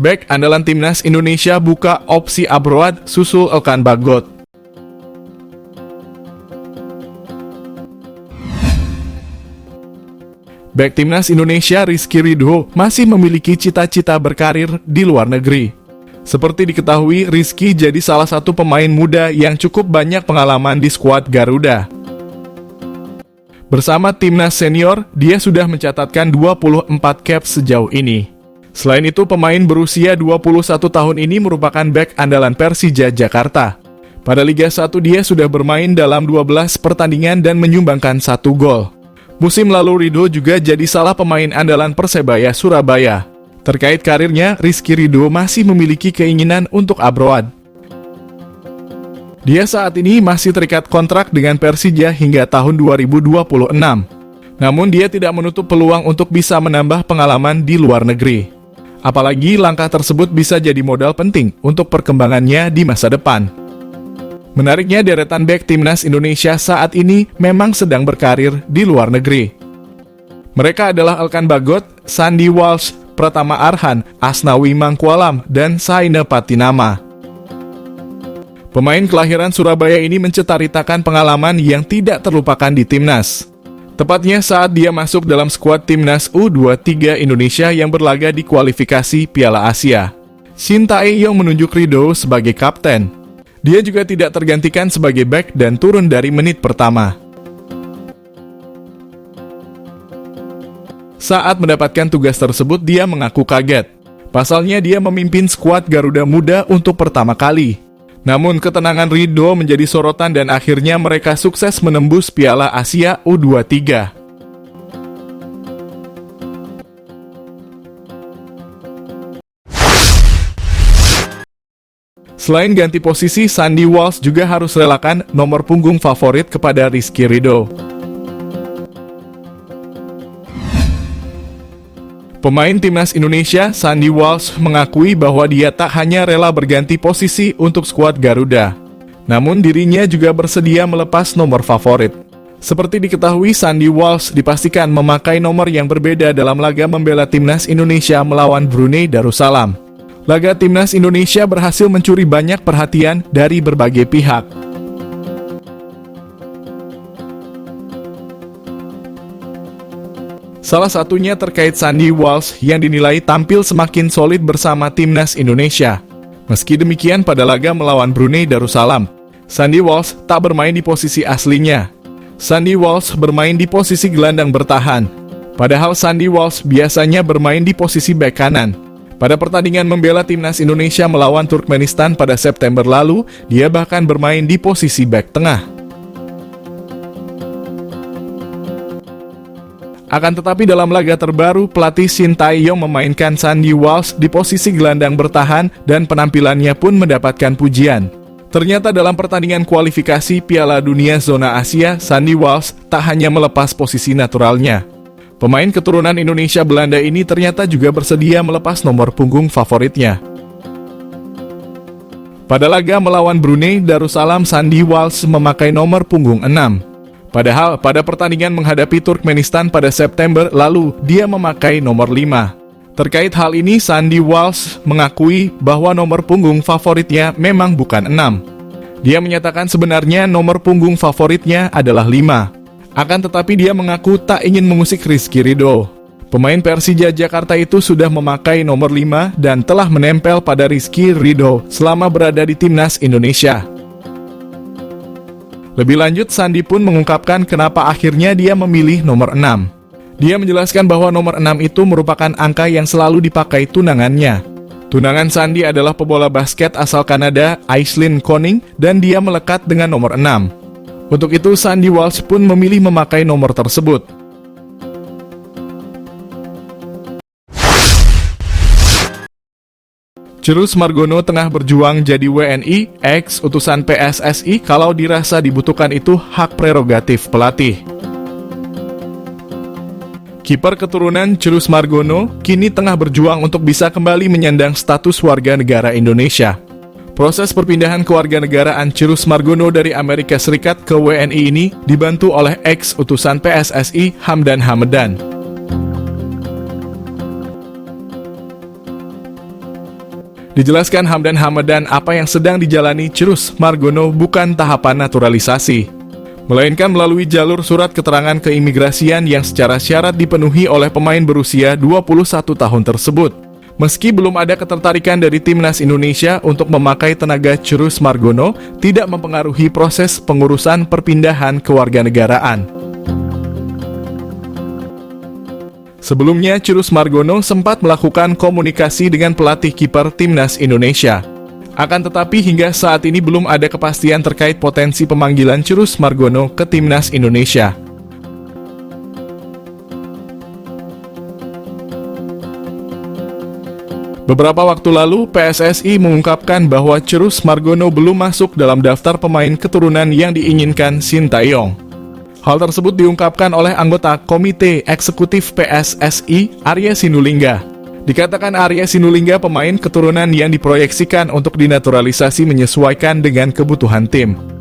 Bek andalan timnas Indonesia buka opsi abroad susul Elkan Bagot. Bek timnas Indonesia Rizky Ridho masih memiliki cita-cita berkarir di luar negeri. Seperti diketahui, Rizky jadi salah satu pemain muda yang cukup banyak pengalaman di skuad Garuda. Bersama timnas senior, dia sudah mencatatkan 24 caps sejauh ini. Selain itu, pemain berusia 21 tahun ini merupakan bek andalan Persija Jakarta. Pada Liga 1 dia sudah bermain dalam 12 pertandingan dan menyumbangkan 1 gol. Musim lalu Ridho juga jadi salah pemain andalan Persebaya Surabaya. Terkait karirnya, Rizky Ridho masih memiliki keinginan untuk abroad. Dia saat ini masih terikat kontrak dengan Persija hingga tahun 2026. Namun dia tidak menutup peluang untuk bisa menambah pengalaman di luar negeri. Apalagi langkah tersebut bisa jadi modal penting untuk perkembangannya di masa depan. Menariknya, deretan bek timnas Indonesia saat ini memang sedang berkarir di luar negeri. Mereka adalah Elkan Bagot, Sandy Walsh, Pratama Arhan, Asnawi Mangkualam, dan Saina Patinama. Pemain kelahiran Surabaya ini mencetaritakan pengalaman yang tidak terlupakan di timnas. Tepatnya saat dia masuk dalam skuad timnas U23 Indonesia yang berlaga di kualifikasi Piala Asia. Shin Tae-yong menunjuk Ridho sebagai kapten. Dia juga tidak tergantikan sebagai bek dan turun dari menit pertama. Saat mendapatkan tugas tersebut, dia mengaku kaget. Pasalnya dia memimpin skuad Garuda Muda untuk pertama kali. Namun ketenangan Ridho menjadi sorotan dan akhirnya mereka sukses menembus Piala Asia U23. Selain ganti posisi, Sandy Walsh juga harus relakan nomor punggung favorit kepada Rizky Ridho. Pemain timnas Indonesia, Sandy Walsh, mengakui bahwa dia tak hanya rela berganti posisi untuk skuad Garuda, namun dirinya juga bersedia melepas nomor favorit. Seperti diketahui, Sandy Walsh dipastikan memakai nomor yang berbeda dalam laga membela timnas Indonesia melawan Brunei Darussalam. Laga timnas Indonesia berhasil mencuri banyak perhatian dari berbagai pihak. Salah satunya terkait Sandy Walsh yang dinilai tampil semakin solid bersama timnas Indonesia. Meski demikian, pada laga melawan Brunei Darussalam, Sandy Walsh tak bermain di posisi aslinya. Sandy Walsh bermain di posisi gelandang bertahan. Padahal Sandy Walsh biasanya bermain di posisi bek kanan. Pada pertandingan membela timnas Indonesia melawan Turkmenistan pada September lalu, dia bahkan bermain di posisi bek tengah. Akan tetapi dalam laga terbaru, pelatih Shin Tae-yong memainkan Sandy Walsh di posisi gelandang bertahan dan penampilannya pun mendapatkan pujian. Ternyata dalam pertandingan kualifikasi Piala Dunia Zona Asia, Sandy Walsh tak hanya melepas posisi naturalnya. Pemain keturunan Indonesia Belanda ini ternyata juga bersedia melepas nomor punggung favoritnya. Pada laga melawan Brunei Darussalam, Sandy Walsh memakai nomor punggung 6. Padahal pada pertandingan menghadapi Turkmenistan pada September lalu, dia memakai nomor 5. Terkait hal ini, Sandy Walsh mengakui bahwa nomor punggung favoritnya memang bukan 6. Dia menyatakan sebenarnya nomor punggung favoritnya adalah 5. Akan tetapi dia mengaku tak ingin mengusik Rizky Ridho. Pemain Persija Jakarta itu sudah memakai nomor 5 dan telah menempel pada Rizky Ridho selama berada di timnas Indonesia. Lebih lanjut, Sandy pun mengungkapkan kenapa akhirnya dia memilih nomor 6. Dia menjelaskan bahwa nomor 6 itu merupakan angka yang selalu dipakai tunangannya. Tunangan Sandy adalah pebola basket asal Kanada, Aislinn Koning, dan dia melekat dengan nomor 6. Untuk itu, Sandy Walsh pun memilih memakai nomor tersebut. Cirus Margono tengah berjuang jadi WNI, ex-utusan PSSI kalau dirasa dibutuhkan itu hak prerogatif pelatih. Kiper keturunan Cirus Margono kini tengah berjuang untuk bisa kembali menyandang status warga negara Indonesia. Proses perpindahan kewarganegaraan Cirus Margono dari Amerika Serikat ke WNI ini dibantu oleh ex-utusan PSSI Hamdan Hamedan. Dijelaskan Hamdan Hamadan apa yang sedang dijalani Cirus Margono bukan tahapan naturalisasi, melainkan melalui jalur surat keterangan keimigrasian yang secara syarat dipenuhi oleh pemain berusia 21 tahun tersebut. Meski belum ada ketertarikan dari Timnas Indonesia untuk memakai tenaga Cirus Margono, tidak mempengaruhi proses pengurusan perpindahan kewarganegaraan. Sebelumnya, Cirus Margono sempat melakukan komunikasi dengan pelatih kiper Timnas Indonesia. Akan tetapi hingga saat ini belum ada kepastian terkait potensi pemanggilan Cirus Margono ke Timnas Indonesia. Beberapa waktu lalu, PSSI mengungkapkan bahwa Cirus Margono belum masuk dalam daftar pemain keturunan yang diinginkan Sintayong. Hal tersebut diungkapkan oleh anggota Komite Eksekutif PSSI, Arya Sinulinga. Dikatakan Arya Sinulinga pemain keturunan yang diproyeksikan untuk dinaturalisasi menyesuaikan dengan kebutuhan tim.